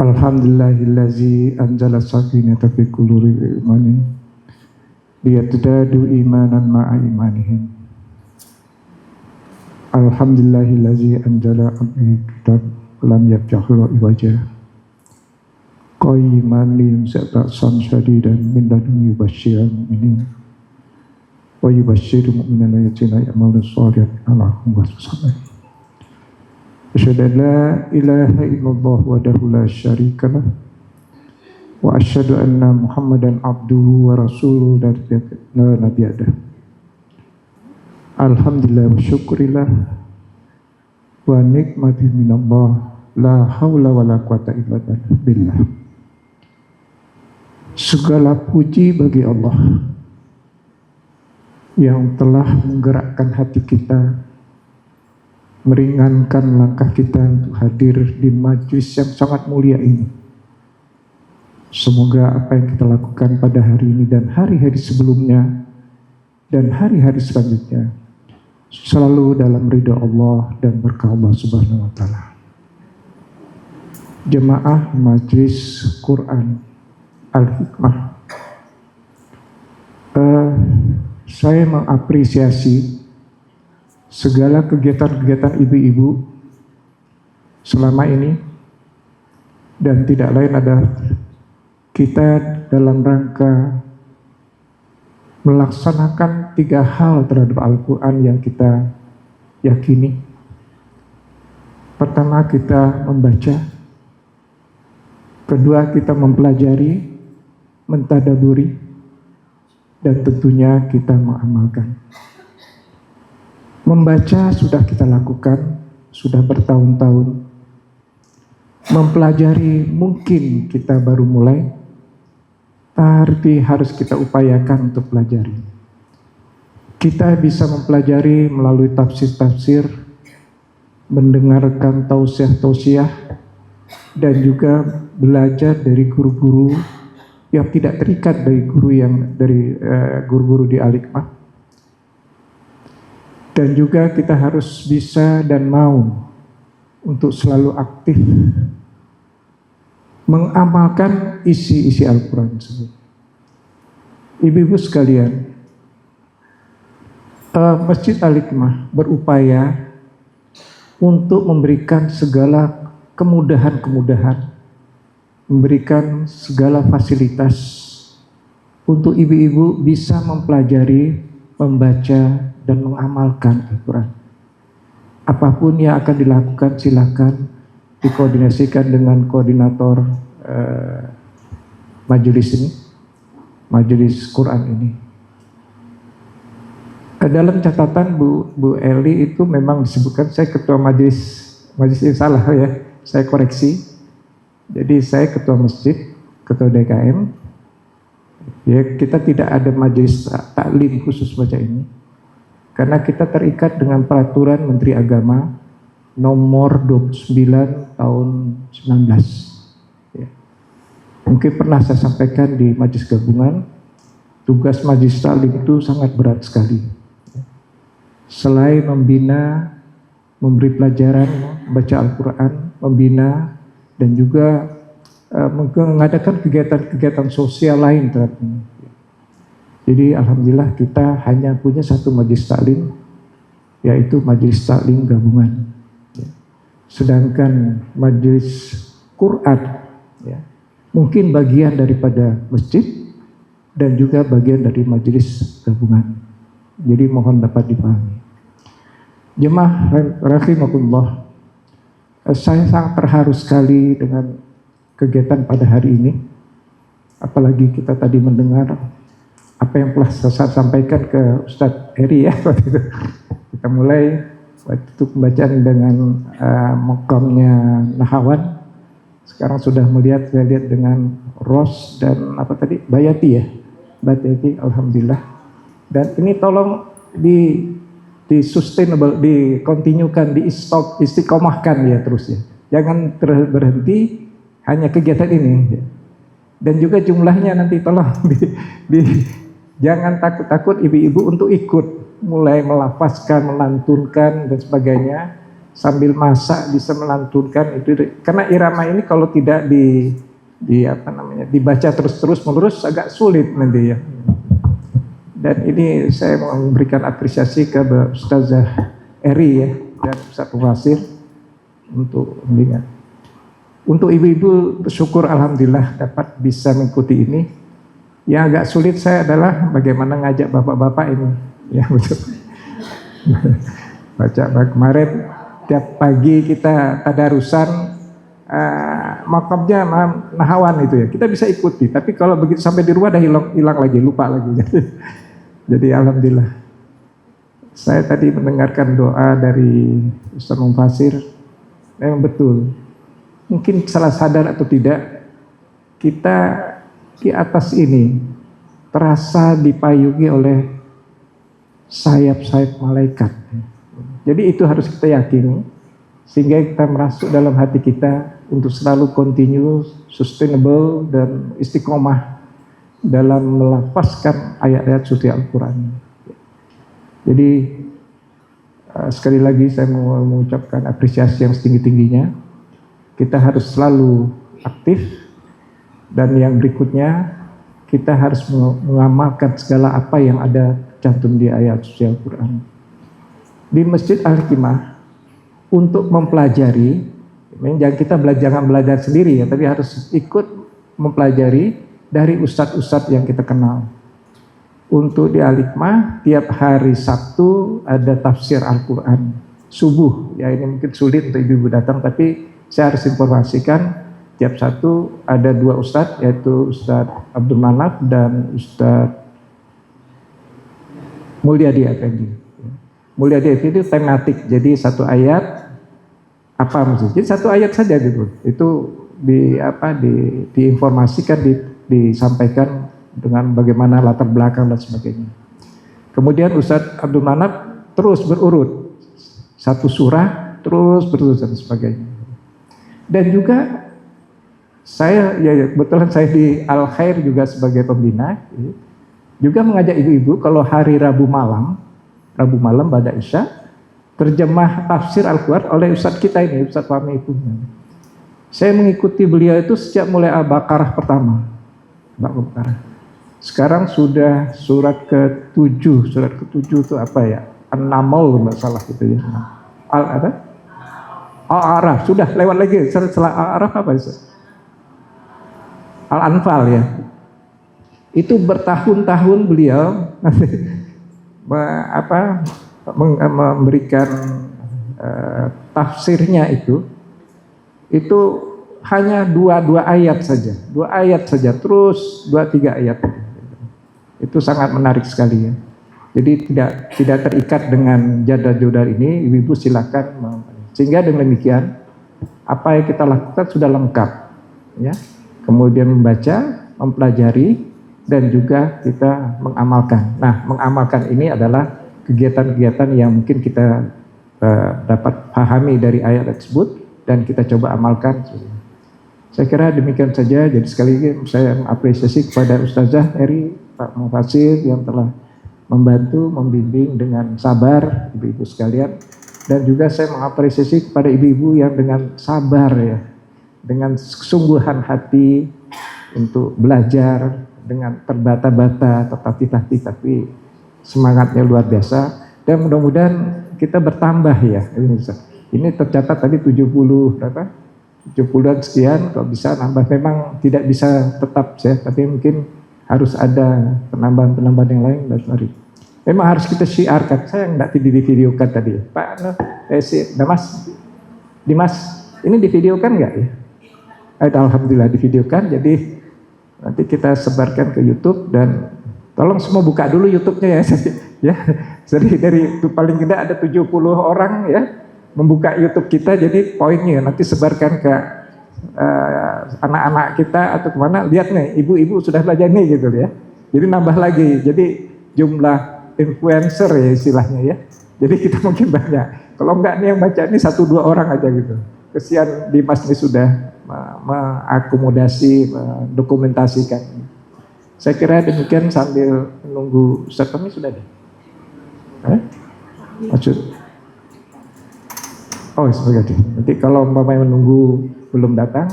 Speaker 6: Alhamdulillahillazi anzala sakinata fi qulubil mu'minin liyazdadu imanan ma'a imanihim. Alhamdulillahillazi anzala al-kitab lam yabjahlu iwajah qayyiman liyunza'ba'san syadidan min ladunni yubashshiral mu'minin wa yubashshiru mu'minina alladziina ya'maluna shalihaati annahum wassabirin. Asyhadu an la ilaha illallah wahdahu la syarika lah wa asyhadu anna Muhammadan abduhu wa rasuluhu la nabiyya. Alhamdulillah wa syukrillah wa nikmati minallah la haula wa la quwata illa billah. Segala puji bagi Allah yang telah menggerakkan hati kita, meringankan langkah kita untuk hadir di majelis yang sangat mulia ini. Semoga apa yang kita lakukan pada hari ini dan hari-hari sebelumnya dan hari-hari selanjutnya selalu dalam ridha Allah dan berkah Allah Subhanahu wa taala. Jemaah Majelis Quran Al-Hikmah. Saya mengapresiasi segala kegiatan-kegiatan ibu-ibu selama ini, dan tidak lain adalah kita dalam rangka melaksanakan 3 hal terhadap Al-Quran yang kita yakini. Pertama, kita membaca. Kedua, kita mempelajari, mentadaburi, dan tentunya kita mengamalkan. Membaca sudah kita lakukan, sudah bertahun-tahun. Mempelajari mungkin kita baru mulai, tapi harus kita upayakan untuk pelajari. Kita bisa mempelajari melalui tafsir-tafsir, mendengarkan tausiah-tausiah, dan juga belajar dari guru-guru yang tidak terikat dari guru-guru di Al-Hikmah. Dan juga kita harus bisa dan mau untuk selalu aktif mengamalkan isi-isi Al-Quran tersebut. Ibu-ibu sekalian, Masjid Al-Hikmah berupaya untuk memberikan segala kemudahan-kemudahan, memberikan segala fasilitas untuk ibu-ibu bisa mempelajari, membaca, dan mengamalkan Al-Quran. Apapun yang akan dilakukan silakan dikoordinasikan dengan koordinator majelis ini, majelis Quran ini. Dalam catatan Bu Eli itu memang disebutkan saya ketua majelis ini salah ya, saya koreksi. Jadi saya ketua masjid, ketua DKM. Ya, kita tidak ada majelis taklim khusus baca ini. Karena kita terikat dengan peraturan Menteri Agama nomor 29 tahun 19. Ya. Mungkin pernah saya sampaikan di majelis gabungan, tugas majelis taklim itu sangat berat sekali. Selain membina, memberi pelajaran, baca Al-Quran, membina, dan juga mengadakan kegiatan-kegiatan sosial lain terhadap ini. Jadi alhamdulillah kita hanya punya satu majelis taklim, yaitu majelis taklim gabungan. Sedangkan majelis Quran ya, mungkin bagian daripada masjid dan juga bagian dari majelis gabungan. Jadi mohon dapat dipahami. Jemaah rahimakumullah, saya sangat terharu sekali dengan kegiatan pada hari ini. Apalagi kita tadi mendengar apa yang telah saya sampaikan ke Ustadz Eri ya waktu itu. Kita mulai waktu itu pembacaan dengan makamnya Nahawan. Sekarang sudah saya lihat dengan Ros dan apa tadi Bayati ya, Bayati, alhamdulillah. Dan ini tolong di sustainable, dikontinukan, di istiqomahkan ya terus ya. Jangan berhenti hanya kegiatan ini. Ya. Dan juga jumlahnya nanti tolong jangan takut-takut ibu-ibu untuk ikut, mulai melafazkan, melantunkan dan sebagainya, sambil masak bisa melantunkan itu. Karena irama ini kalau tidak dibaca terus menerus agak sulit nanti ya. Dan ini saya memberikan apresiasi ke Ustazah Eri ya dan Ustaz Wasir untuk bimbingan. Untuk ibu-ibu bersyukur alhamdulillah dapat bisa mengikuti ini. Yang agak sulit saya adalah bagaimana ngajak bapak-bapak ini. Ya betul. Baca kemarin tiap pagi kita tadarusan makamnya Nahawan itu ya. Kita bisa ikuti, tapi kalau begitu sampai di rumah dah hilang lagi, lupa lagi. Jadi alhamdulillah. Saya tadi mendengarkan doa dari Ustaz Mufasir. Memang betul. Mungkin salah sadar atau tidak, kita di atas ini terasa dipayungi oleh sayap-sayap malaikat. Jadi itu harus kita yakini, sehingga kita merasuk dalam hati kita untuk selalu continue, sustainable, dan istiqomah dalam melafazkan ayat-ayat suci Al-Quran. Jadi sekali lagi saya mau mengucapkan apresiasi yang setinggi-tingginya kita harus selalu aktif, dan yang berikutnya kita harus mengamalkan segala apa yang ada cantum di ayat suci Al-Quran. Di Masjid Al-Hikmah untuk mempelajari, jangan kita jangan belajar sendiri ya, tapi harus ikut mempelajari dari ustadz-ustadz yang kita kenal. Untuk di Al-Hikmah tiap hari Sabtu ada tafsir Al-Quran subuh. Ya ini mungkin sulit untuk ibu-ibu datang, tapi saya harus informasikan tiap Sabtu ada 2 ustadz, yaitu Ustadz Abdul Manaf dan Ustadz Mulyadi Effendi. Mulyadi Effendi itu tematik, jadi 1 ayat apa maksudnya? Jadi 1 ayat saja gitu. Itu diinformasikan, disampaikan dengan bagaimana latar belakang dan sebagainya. Kemudian Ustadz Abdul Manaf terus berurut 1 surah, terus berurut dan sebagainya. Dan juga saya, ya kebetulan saya di Al Khair juga sebagai pembina, juga mengajak ibu-ibu kalau hari Rabu malam pada Isya, terjemah tafsir Al-Quran oleh Ustadz kita ini, Ustadz Fahmi itu. Saya mengikuti beliau itu sejak mulai Al-Baqarah pertama. Sekarang sudah surat ke-7 itu apa ya? An-Naml kalau salah gitu ya. Al-A'raf, sudah lewat lagi. Setelah Al-A'raf apa itu? Al-Anfal ya. Itu bertahun-tahun beliau memberikan tafsirnya itu hanya dua ayat saja, terus 2-3 ayat. Itu sangat menarik sekali ya. Jadi tidak terikat dengan jadwal ini, ibu-ibu silakan. Sehingga dengan demikian apa yang kita lakukan sudah lengkap ya. Kemudian membaca, mempelajari, dan juga kita mengamalkan. Nah, mengamalkan ini adalah kegiatan-kegiatan yang mungkin kita dapat pahami dari ayat tersebut dan kita coba amalkan. Saya kira demikian saja. Jadi sekali lagi saya mengapresiasi kepada Ustazah Eri, Pak Mufasir yang telah membantu, membimbing dengan sabar ibu-ibu sekalian. Dan juga saya mengapresiasi kepada ibu-ibu yang dengan sabar ya, dengan kesungguhan hati untuk belajar dengan terbata-bata, tapi semangatnya luar biasa. Dan mudah-mudahan kita bertambah ya. Ini tercatat tadi 70-an sekian, kalau bisa nambah. Memang tidak bisa tetap ya, tapi mungkin harus ada penambahan-penambahan yang lain. Memang harus kita syiarkan. Saya nggak divideokan tadi Pak Dimas, ini divideokan nggak ya? Alhamdulillah divideokan, jadi nanti kita sebarkan ke YouTube, dan tolong semua buka dulu YouTube-nya ya. Ya, jadi dari paling tidak ada 70 orang ya membuka YouTube kita, jadi poinnya nanti sebarkan ke anak-anak kita atau kemana, lihat nih ibu-ibu sudah belajar nih gitu ya. Jadi nambah lagi, jadi jumlah influencer ya istilahnya ya. Jadi kita mungkin banyak. Kalau enggak nih yang baca ini 1-2 orang aja gitu. Kesian Dimas ini sudah mengakomodasi, mendokumentasikan. Saya kira demikian sambil menunggu Ustaz kami sudah ada. Maksud? Oh sebagai nanti kalau umpamanya menunggu belum datang,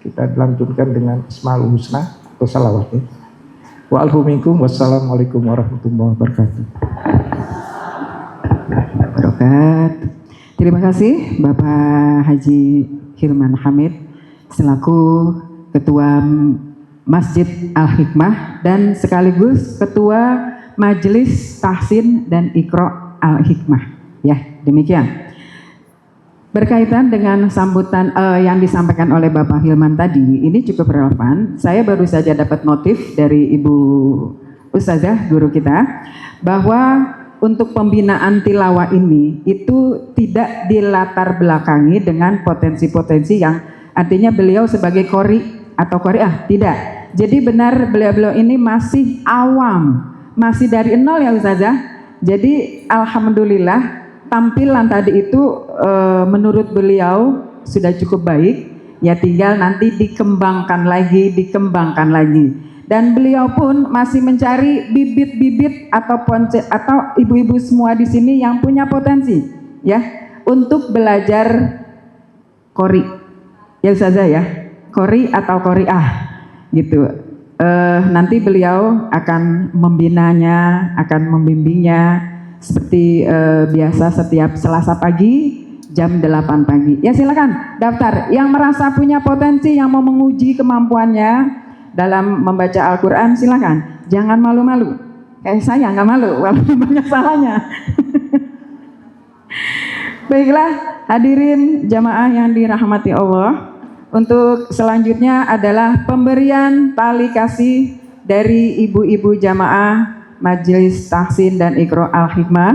Speaker 6: kita lanjutkan dengan Asmaul Husna atau salawat ya. Wa'alaikum wassalamualaikum warahmatullahi wabarakatuh.
Speaker 1: Terima kasih Bapak Haji Hilman Hamid selaku Ketua Masjid Al-Hikmah dan sekaligus Ketua Majelis Tahsin dan Iqra Al-Hikmah. Ya, demikian. Berkaitan dengan sambutan yang disampaikan oleh Bapak Hilman tadi, ini cukup relevan. Saya baru saja dapat notif dari Ibu Ustazah, guru kita, bahwa untuk pembinaan tilawah ini itu tidak dilatar belakangi dengan potensi-potensi yang artinya beliau sebagai qori atau qori'ah, tidak. Jadi benar beliau-beliau ini masih awam, masih dari nol ya Ustazah. Jadi alhamdulillah tampilan tadi itu menurut beliau sudah cukup baik, ya tinggal nanti dikembangkan lagi. Dan beliau pun masih mencari bibit-bibit atau ibu-ibu semua di sini yang punya potensi, ya, untuk belajar qori, ya Ustazah ya, qori atau qoriah gitu. Nanti beliau akan membinanya, akan membimbingnya seperti biasa setiap Selasa pagi jam 8 pagi. Ya silakan daftar. Yang merasa punya potensi, yang mau menguji kemampuannya dalam membaca Al-Quran, silakan. Jangan malu-malu. Kayak saya nggak malu, walaupun banyak salahnya. Baiklah, hadirin jamaah yang dirahmati Allah. Untuk selanjutnya adalah pemberian tali kasih dari ibu-ibu jamaah Majelis Tahsin dan Iqra Al-Hikmah.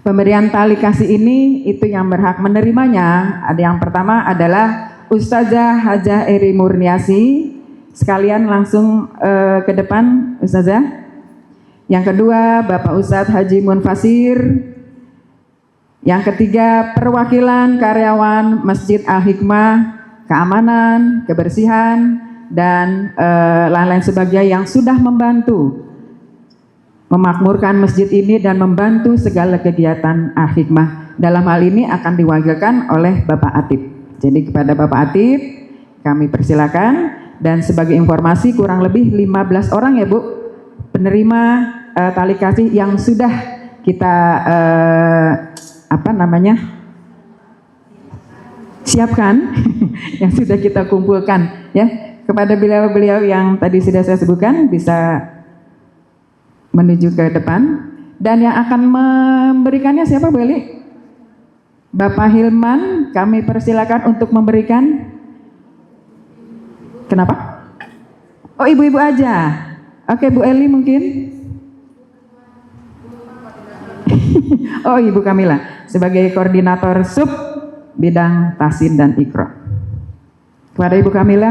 Speaker 1: Pemberian tali kasih ini itu yang berhak menerimanya. Ada yang pertama adalah Ustazah Hajah Eri Murniasi. Sekalian langsung ke depan Ustazah. Yang kedua Bapak Ustadz Haji Munfasir. Yang ketiga, perwakilan karyawan Masjid Al-Hikmah, keamanan, kebersihan, dan lain-lain sebagainya yang sudah membantu memakmurkan masjid ini dan membantu segala kegiatan Al-Hikmah. Dalam hal ini akan diwakilkan oleh Bapak Atib. Jadi kepada Bapak Atib, kami persilakan. Dan sebagai informasi, kurang lebih 15 orang ya Bu, penerima tali kasih yang sudah kita siapkan yang sudah kita kumpulkan ya. Kepada beliau-beliau yang tadi sudah saya sebutkan bisa menuju ke depan, dan yang akan memberikannya siapa Bu Eli? Bapak Hilman, kami persilakan untuk memberikan. Kenapa? Oh, ibu-ibu aja. Oke, Bu Eli mungkin. Oh, Ibu Kamila sebagai koordinator sub bidang Tahsin dan Iqra. Kepada Ibu Kamila,